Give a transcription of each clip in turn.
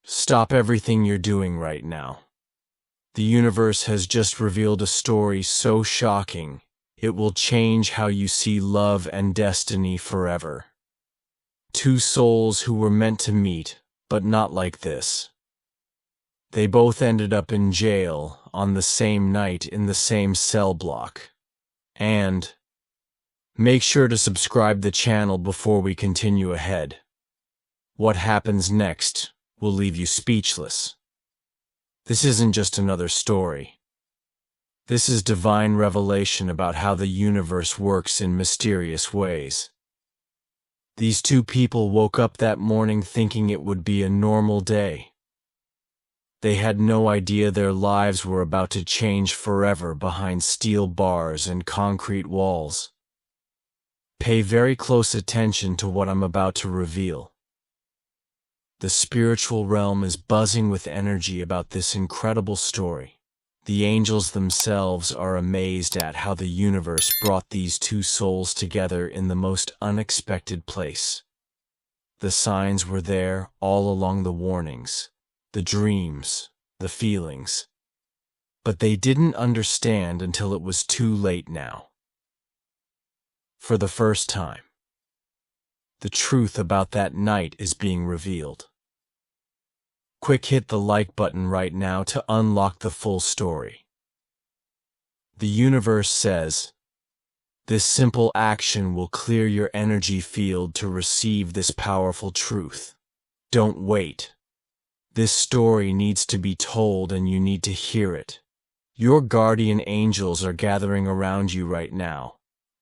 Stop everything you're doing right now. The universe has just revealed a story so shocking, it will change how you see love and destiny forever. Two souls who were meant to meet, but not like this. They both ended up in jail on the same night in the same cell block. And make sure to subscribe the channel before we continue ahead. What happens next will leave you speechless. This isn't just another story. This is divine revelation about how the universe works in mysterious ways. These two people woke up that morning thinking it would be a normal day. They had no idea their lives were about to change forever behind steel bars and concrete walls. Pay very close attention to what I'm about to reveal. The spiritual realm is buzzing with energy about this incredible story. The angels themselves are amazed at how the universe brought these two souls together in the most unexpected place. The signs were there all along, the warnings, the dreams, the feelings. But they didn't understand until it was too late now. For the first time, the truth about that night is being revealed. Quick, hit the like button right now to unlock the full story. The universe says, this simple action will clear your energy field to receive this powerful truth. Don't wait. This story needs to be told and you need to hear it. Your guardian angels are gathering around you right now,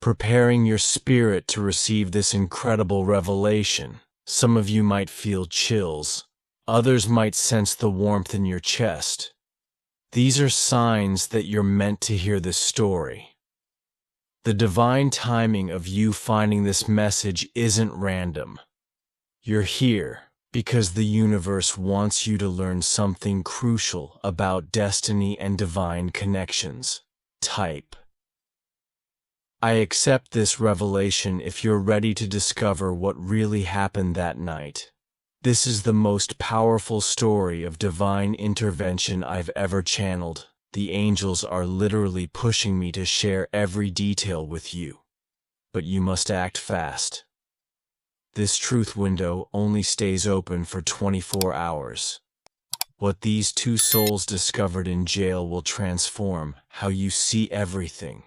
preparing your spirit to receive this incredible revelation. Some of you might feel chills. Others might sense the warmth in your chest. These are signs that you're meant to hear this story. The divine timing of you finding this message isn't random. You're here because the universe wants you to learn something crucial about destiny and divine connections. Type I accept this revelation if you're ready to discover what really happened that night. This is the most powerful story of divine intervention I've ever channeled. The angels are literally pushing me to share every detail with you. But you must act fast. This truth window only stays open for 24 hours. What these two souls discovered in jail will transform how you see everything.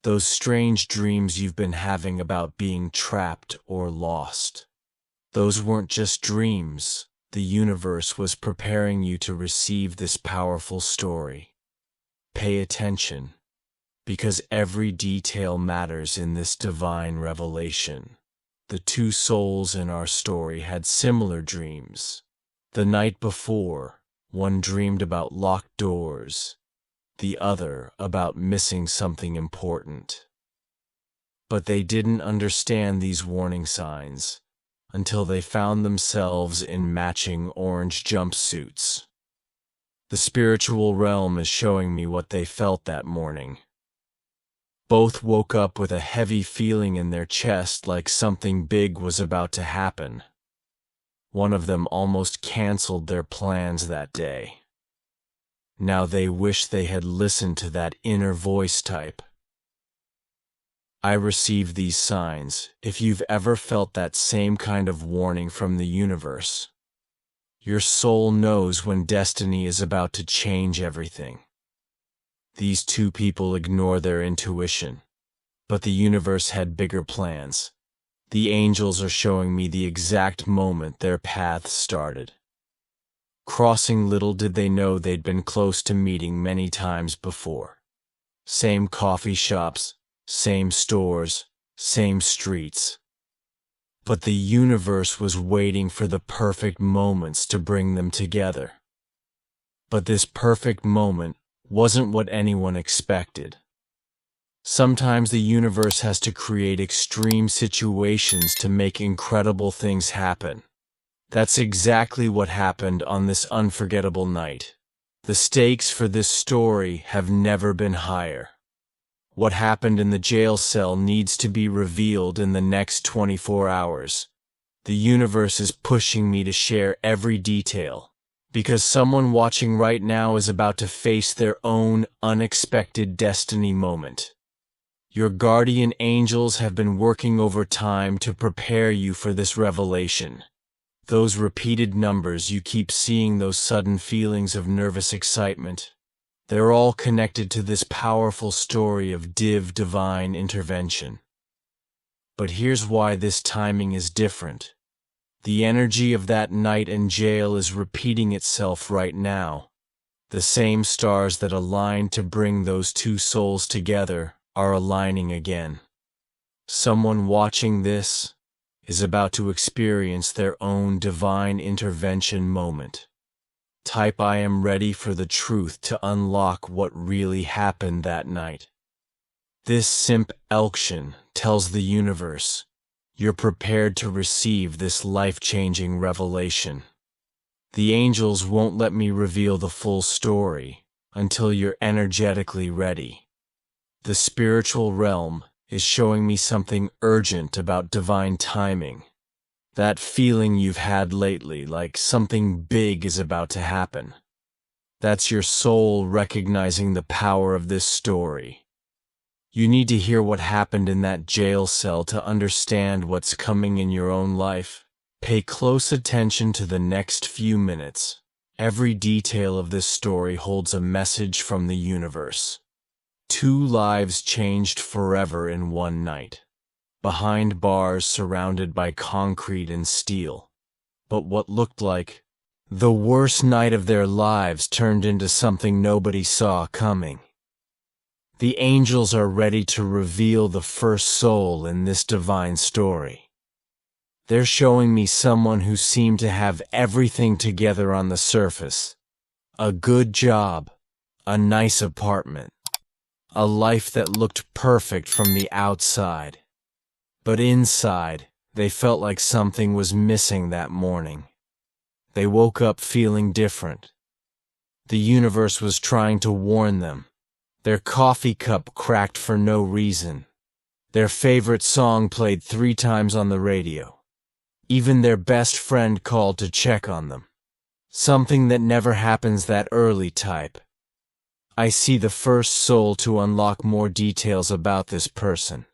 Those strange dreams you've been having about being trapped or lost. Those weren't just dreams. The universe was preparing you to receive this powerful story. Pay attention, because every detail matters in this divine revelation. The two souls in our story had similar dreams. The night before, one dreamed about locked doors, the other about missing something important. But they didn't understand these warning signs until they found themselves in matching orange jumpsuits. The spiritual realm is showing me what they felt that morning. Both woke up with a heavy feeling in their chest, like something big was about to happen. One of them almost canceled their plans that day. Now they wish they had listened to that inner voice. Type I received these signs. If you've ever felt that same kind of warning from the universe, your soul knows when destiny is about to change everything. These two people ignore their intuition, but the universe had bigger plans. The angels are showing me the exact moment their paths started. Crossing, little did they know they'd been close to meeting many times before. Same coffee shops, same stores, same streets. But the universe was waiting for the perfect moments to bring them together. But this perfect moment wasn't what anyone expected. Sometimes the universe has to create extreme situations to make incredible things happen. That's exactly what happened on this unforgettable night. The stakes for this story have never been higher. What happened in the jail cell needs to be revealed in the next 24 hours. The universe is pushing me to share every detail, because someone watching right now is about to face their own unexpected destiny moment. Your guardian angels have been working overtime to prepare you for this revelation. Those repeated numbers you keep seeing, those sudden feelings of nervous excitement, they're all connected to this powerful story of divine intervention. But here's why this timing is different. The energy of that night in jail is repeating itself right now. The same stars that aligned to bring those two souls together are aligning again. Someone watching this is about to experience their own divine intervention moment. Type "I am ready for the truth" to unlock what really happened that night. This simp elction tells the universe, you're prepared to receive this life-changing revelation. The angels won't let me reveal the full story until you're energetically ready. The spiritual realm is showing me something urgent about divine timing. That feeling you've had lately, like something big is about to happen. That's your soul recognizing the power of this story. You need to hear what happened in that jail cell to understand what's coming in your own life. Pay close attention to the next few minutes. Every detail of this story holds a message from the universe. 2 lives changed forever in one night. Behind bars surrounded by concrete and steel. But what looked like the worst night of their lives turned into something nobody saw coming. The angels are ready to reveal the first soul in this divine story. They're showing me someone who seemed to have everything together on the surface. A good job, a nice apartment, a life that looked perfect from the outside. But inside, they felt like something was missing that morning. They woke up feeling different. The universe was trying to warn them. Their coffee cup cracked for no reason. Their favorite song played 3 times on the radio. Even their best friend called to check on them. Something that never happens that early type. I see the first soul to unlock more details about this person.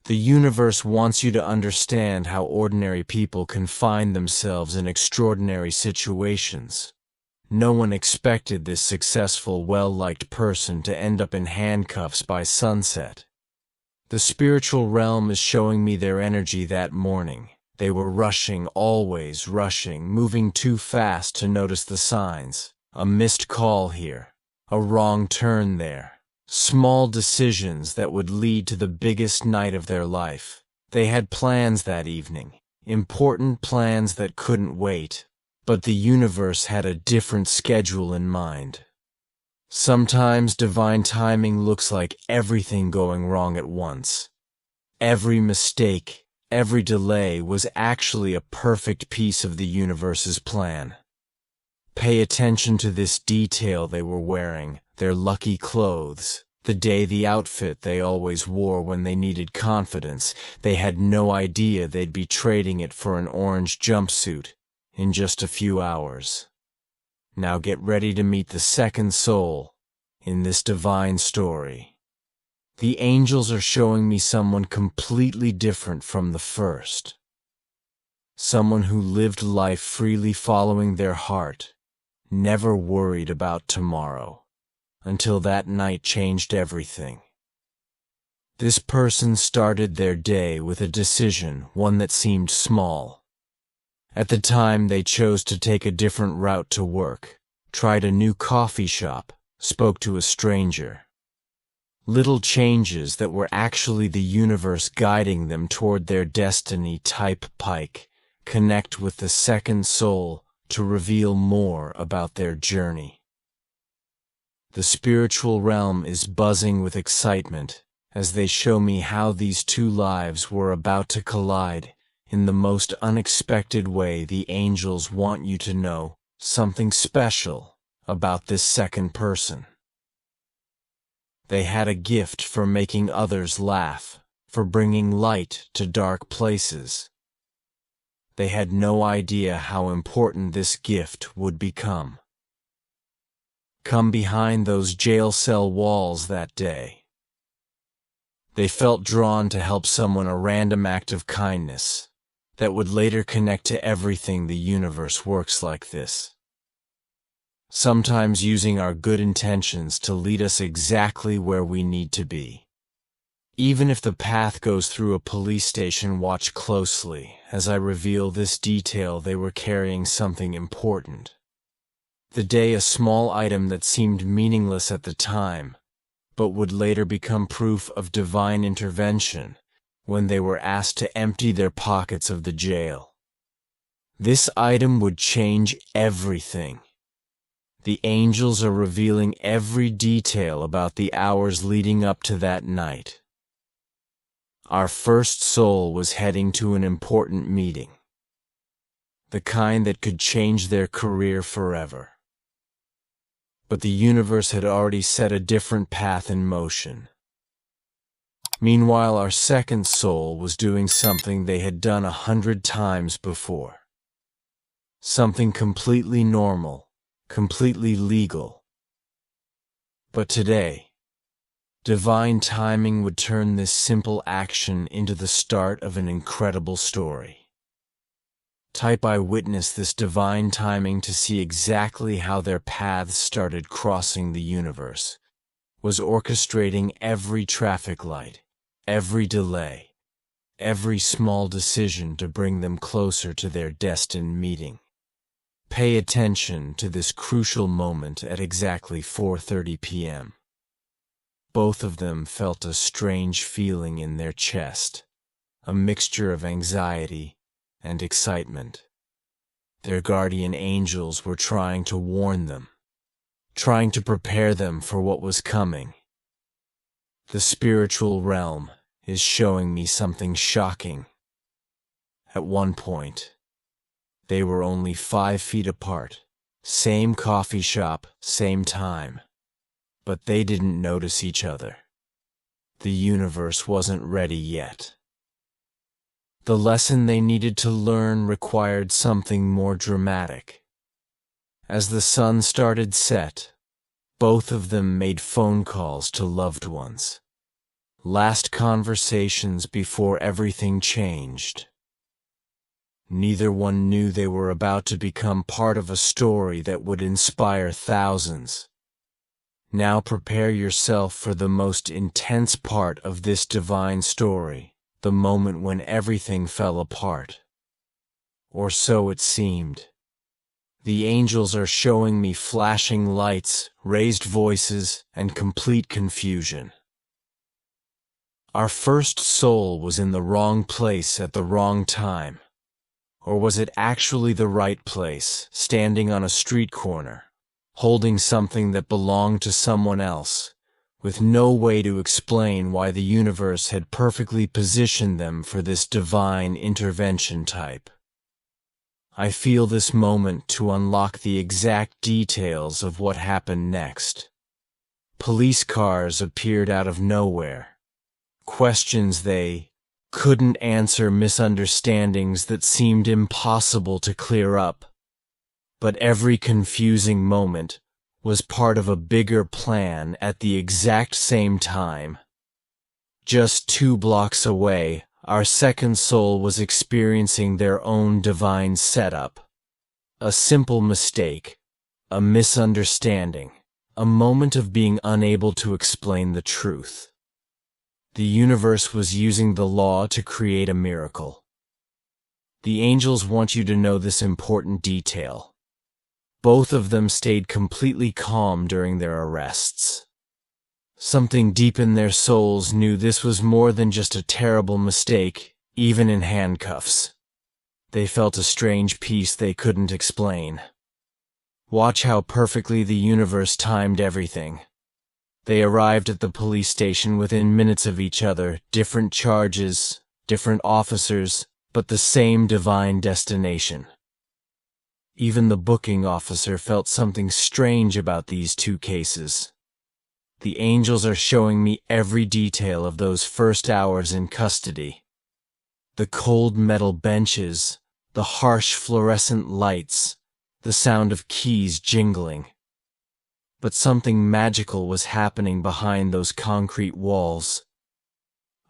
The universe wants you to understand how ordinary people can find themselves in extraordinary situations. No one expected this successful, well-liked person to end up in handcuffs by sunset. The spiritual realm is showing me their energy that morning. They were rushing, always rushing, moving too fast to notice the signs. A missed call here, a wrong turn there. Small decisions that would lead to the biggest night of their life. They had plans that evening, important plans that couldn't wait. But the universe had a different schedule in mind. Sometimes divine timing looks like everything going wrong at once. Every mistake, every delay was actually a perfect piece of the universe's plan. Pay attention to this detail they were wearing, their lucky clothes, the outfit they always wore when they needed confidence. They had no idea they'd be trading it for an orange jumpsuit in just a few hours. Now get ready to meet the second soul in this divine story. The angels are showing me someone completely different from the first. Someone who lived life freely following their heart, never worried about tomorrow, until that night changed everything. This person started their day with a decision, one that seemed small. At the time, they chose to take a different route to work, tried a new coffee shop, spoke to a stranger. Little changes that were actually the universe guiding them toward their destiny. Type Pike, connect with the second soul to reveal more about their journey. The spiritual realm is buzzing with excitement as they show me how these 2 lives were about to collide. In the most unexpected way, the angels want you to know something special about this second person. They had a gift for making others laugh, for bringing light to dark places. They had no idea how important this gift would become. Come behind those jail cell walls that day. They felt drawn to help someone, a random act of kindness that would later connect to everything. The universe works like this, sometimes using our good intentions to lead us exactly where we need to be. Even if the path goes through a police station, watch closely as I reveal this detail. They were carrying something important. The day, a small item that seemed meaningless at the time, but would later become proof of divine intervention when they were asked to empty their pockets of the jail. This item would change everything. The angels are revealing every detail about the hours leading up to that night. Our first soul was heading to an important meeting, the kind that could change their career forever. But the universe had already set a different path in motion. Meanwhile, our second soul was doing something they had done 100 times before. Something completely normal, completely legal. But today, divine timing would turn this simple action into the start of an incredible story. Type I witnessed this divine timing to see exactly how their paths started crossing. The universe was orchestrating every traffic light, every delay, every small decision to bring them closer to their destined meeting. Pay attention to this crucial moment at exactly 4:30 p.m. Both of them felt a strange feeling in their chest, a mixture of anxiety and excitement. Their guardian angels were trying to warn them, trying to prepare them for what was coming. The spiritual realm is showing me something shocking. At one point, they were only 5 feet apart, same coffee shop, same time. But they didn't notice each other. The universe wasn't ready yet. The lesson they needed to learn required something more dramatic. As the sun started to set, both of them made phone calls to loved ones. Last conversations before everything changed. Neither one knew they were about to become part of a story that would inspire thousands. Now prepare yourself for the most intense part of this divine story, the moment when everything fell apart. Or so it seemed. The angels are showing me flashing lights, raised voices, and complete confusion. Our first soul was in the wrong place at the wrong time. Or was it actually the right place, standing on a street corner, holding something that belonged to someone else, with no way to explain why the universe had perfectly positioned them for this divine intervention type? I feel this moment to unlock the exact details of what happened next. Police cars appeared out of nowhere. Questions they couldn't answer, misunderstandings that seemed impossible to clear up. But every confusing moment was part of a bigger plan at the exact same time. Just 2 blocks away, our second soul was experiencing their own divine setup. A simple mistake, a misunderstanding, a moment of being unable to explain the truth. The universe was using the law to create a miracle. The angels want you to know this important detail. Both of them stayed completely calm during their arrests. Something deep in their souls knew this was more than just a terrible mistake, even in handcuffs. They felt a strange peace they couldn't explain. Watch how perfectly the universe timed everything. They arrived at the police station within minutes of each other, different charges, different officers, but the same divine destination. Even the booking officer felt something strange about these 2 cases. The angels are showing me every detail of those first hours in custody. The cold metal benches, the harsh fluorescent lights, the sound of keys jingling. But something magical was happening behind those concrete walls.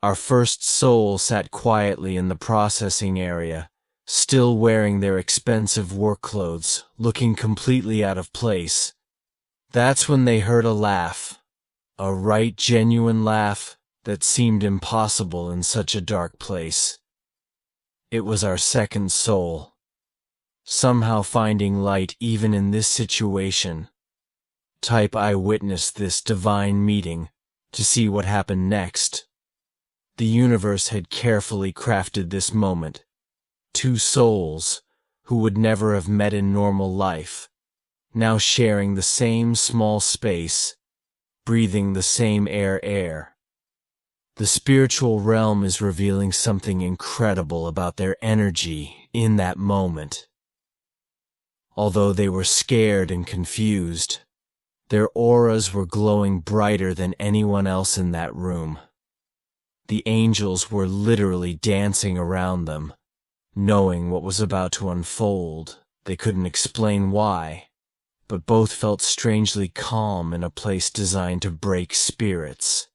Our first soul sat quietly in the processing area, still wearing their expensive work clothes, looking completely out of place. That's when they heard a laugh, a right genuine laugh that seemed impossible in such a dark place. It was our second soul, somehow finding light even in this situation. I witnessed this divine meeting to see what happened next. The universe had carefully crafted this moment. Two souls, who would never have met in normal life, now sharing the same small space, breathing the same air. The spiritual realm is revealing something incredible about their energy in that moment. Although they were scared and confused, their auras were glowing brighter than anyone else in that room. The angels were literally dancing around them, knowing what was about to unfold. They couldn't explain why, but both felt strangely calm in a place designed to break spirits.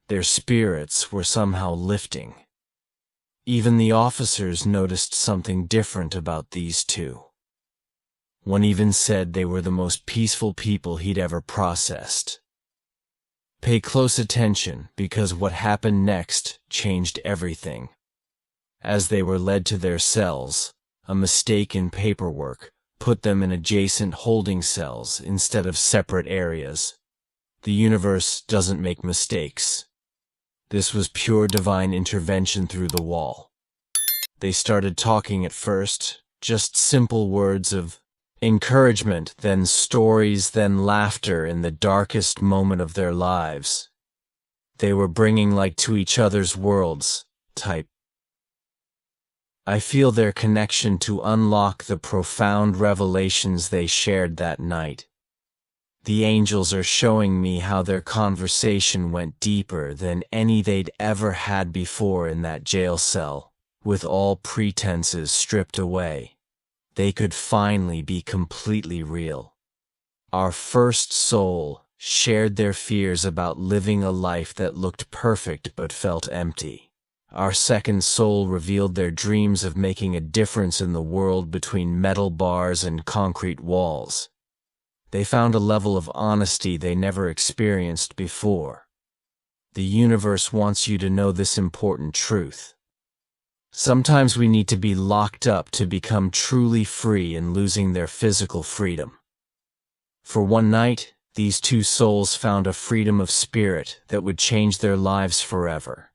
Their spirits were somehow lifting. Even the officers noticed something different about these two. One even said they were the most peaceful people he'd ever processed. Pay close attention, because what happened next changed everything. As they were led to their cells, a mistake in paperwork put them in adjacent holding cells instead of separate areas. The universe doesn't make mistakes. This was pure divine intervention through the wall. They started talking at first, just simple words of encouragement, then stories, then laughter in the darkest moment of their lives. They were bringing light to each other's worlds. I feel their connection to unlock the profound revelations they shared that night. The angels are showing me how their conversation went deeper than any they'd ever had before in that jail cell, with all pretenses stripped away. They could finally be completely real. Our first soul shared their fears about living a life that looked perfect but felt empty. Our second soul revealed their dreams of making a difference in the world between metal bars and concrete walls. They found a level of honesty they never experienced before. The universe wants you to know this important truth. Sometimes we need to be locked up to become truly free and losing their physical freedom. For one night, these two souls found a freedom of spirit that would change their lives forever.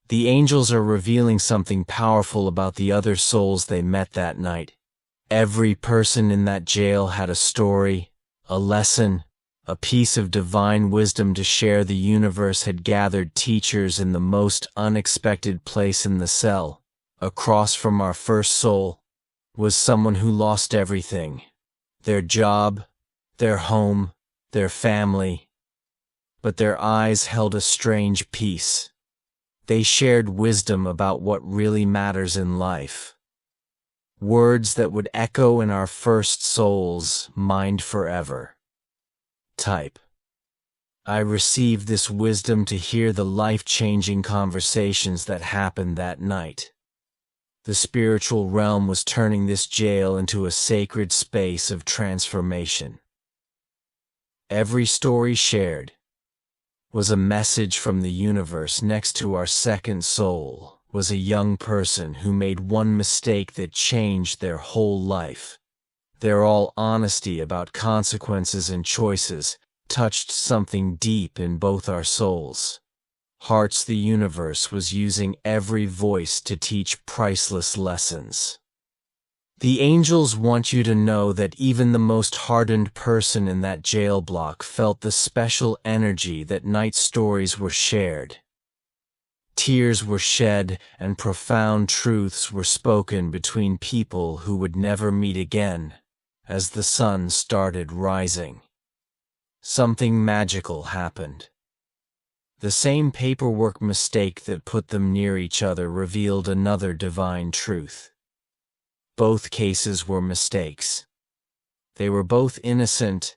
The angels are revealing something powerful about the other souls they met that night. Every person in that jail had a story, a lesson, a piece of divine wisdom to share. The universe had gathered teachers in the most unexpected place in the cell. Across from our first soul was someone who lost everything: their job, their home, their family. But their eyes held a strange peace. They shared wisdom about what really matters in life. Words that would echo in our first soul's mind forever. I received this wisdom to hear the life-changing conversations that happened that night. The spiritual realm was turning this jail into a sacred space of transformation. Every story shared was a message from the universe. Next to our second soul was a young person who made one mistake that changed their whole life. Their all honesty about consequences and choices touched something deep in both our souls. Hearts. The universe was using every voice to teach priceless lessons. The angels want you to know that even the most hardened person in that jail block felt the special energy that night stories were shared. Tears were shed and profound truths were spoken between people who would never meet again. As the sun started rising, something magical happened. The same paperwork mistake that put them near each other revealed another divine truth. Both cases were mistakes. They were both innocent,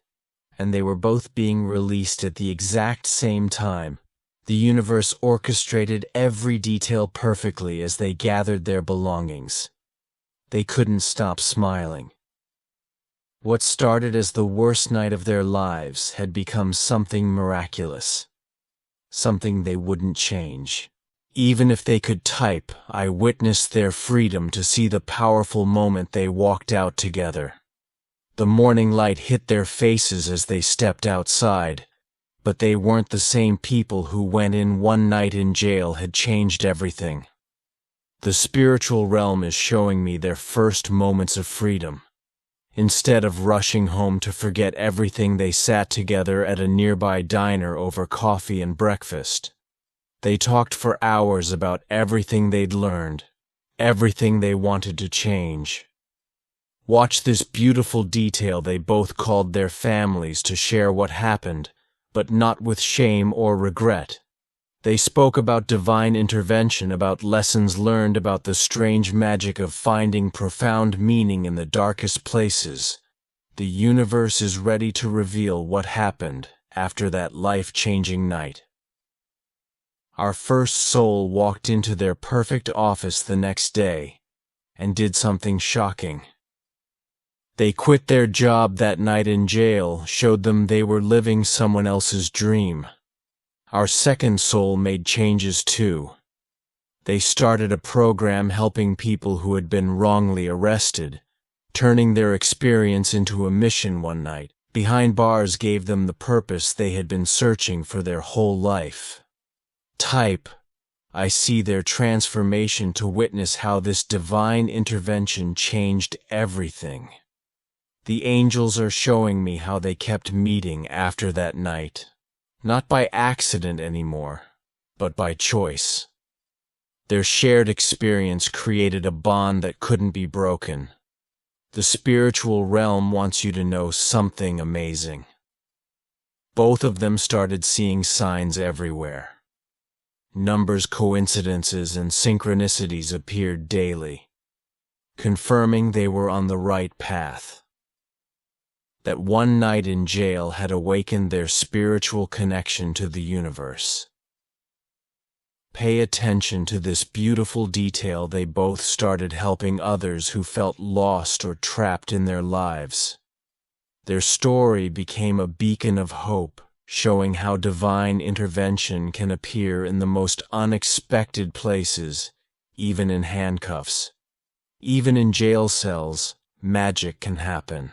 and they were both being released at the exact same time. The universe orchestrated every detail perfectly as they gathered their belongings. They couldn't stop smiling. What started as the worst night of their lives had become something miraculous. Something they wouldn't change. Even if they could type, I witnessed their freedom to see the powerful moment they walked out together. The morning light hit their faces as they stepped outside, but they weren't the same people who went in one night in jail had changed everything. The spiritual realm is showing me their first moments of freedom. Instead of rushing home to forget everything, they sat together at a nearby diner over coffee and breakfast. They talked for hours about everything they'd learned, everything they wanted to change. Watch this beautiful detail. They both called their families to share what happened, but not with shame or regret. They spoke about divine intervention, about lessons learned, about the strange magic of finding profound meaning in the darkest places. The universe is ready to reveal what happened after that life-changing night. Our first soul walked into their perfect office the next day and did something shocking. They quit their job that night in jail, showed them they were living someone else's dream. Our second soul made changes too. They started a program helping people who had been wrongly arrested, turning their experience into a mission one night. Behind bars gave them the purpose they had been searching for their whole life. Type, I see their transformation to witness how this divine intervention changed everything. The angels are showing me how they kept meeting after that night. Not by accident anymore, but by choice. Their shared experience created a bond that couldn't be broken. The spiritual realm wants you to know something amazing. Both of them started seeing signs everywhere. Numbers, coincidences, and synchronicities appeared daily, confirming they were on the right path. That one night in jail had awakened their spiritual connection to the universe. Pay attention to this beautiful detail. They both started helping others who felt lost or trapped in their lives. Their story became a beacon of hope, showing how divine intervention can appear in the most unexpected places, even in handcuffs. Even in jail cells, magic can happen.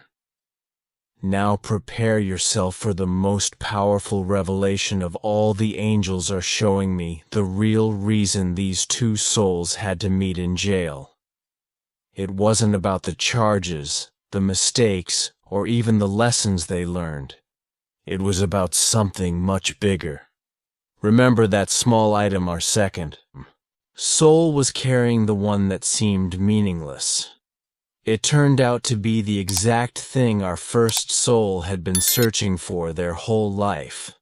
Now prepare yourself for the most powerful revelation of all. The angels are showing me the real reason these two souls had to meet in jail. It wasn't about the charges, the mistakes, or even the lessons they learned. It was about something much bigger. Remember that small item our second soul was carrying, the one that seemed meaningless. It turned out to be the exact thing our first soul had been searching for their whole life,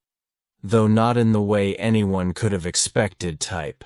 though not in the way anyone could have expected. Type.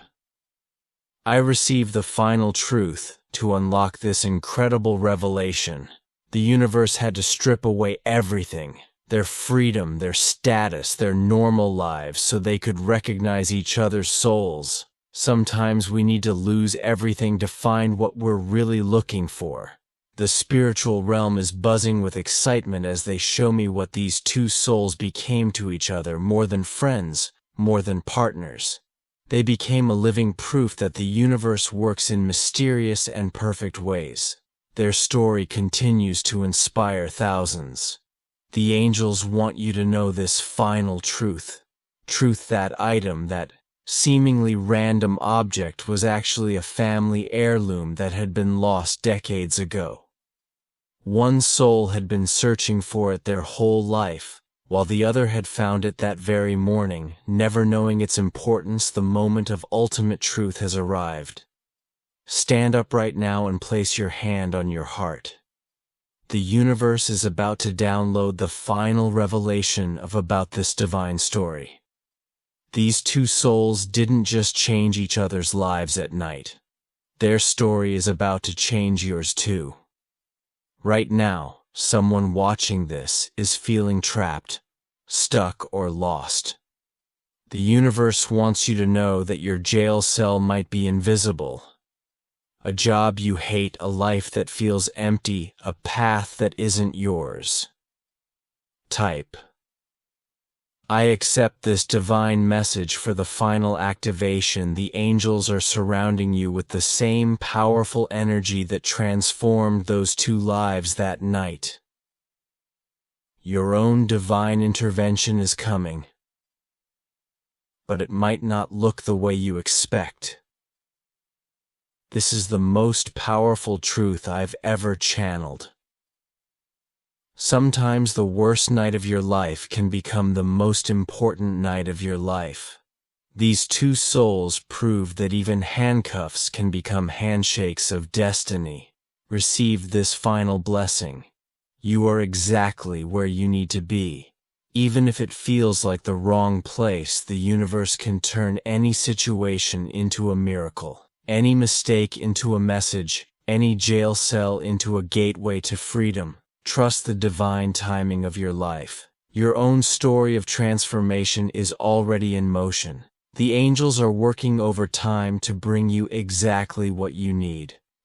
I received the final truth. To unlock this incredible revelation, the universe had to strip away everything, their freedom, their status, their normal lives, so they could recognize each other's souls. Sometimes we need to lose everything to find what we're really looking for. The spiritual realm is buzzing with excitement as they show me what these two souls became to each other. More than friends, more than partners. They became a living proof that the universe works in mysterious and perfect ways. Their story continues to inspire thousands. The angels want you to know this final truth. That item, that seemingly random object, was actually a family heirloom that had been lost decades ago. One soul had been searching for it their whole life, while the other had found it that very morning, never knowing its importance. The moment of ultimate truth has arrived. Stand up right now and place your hand on your heart. The universe is about to download the final revelation about this divine story. These two souls didn't just change each other's lives at night. Their story is about to change yours too. Right now, someone watching this is feeling trapped, stuck, or lost. The universe wants you to know that your jail cell might be invisible. A job you hate, a life that feels empty, a path that isn't yours. Type: I accept this divine message for the final activation. The angels are surrounding you with the same powerful energy that transformed those two lives that night. Your own divine intervention is coming, but it might not look the way you expect. This is the most powerful truth I've ever channeled. Sometimes the worst night of your life can become the most important night of your life. These two souls prove that even handcuffs can become handshakes of destiny. Receive this final blessing. You are exactly where you need to be. Even if it feels like the wrong place, the universe can turn any situation into a miracle. Any mistake into a message, any jail cell into a gateway to freedom. Trust the divine timing of your life. Your own story of transformation is already in motion. The angels are working overtime to bring you exactly what you need.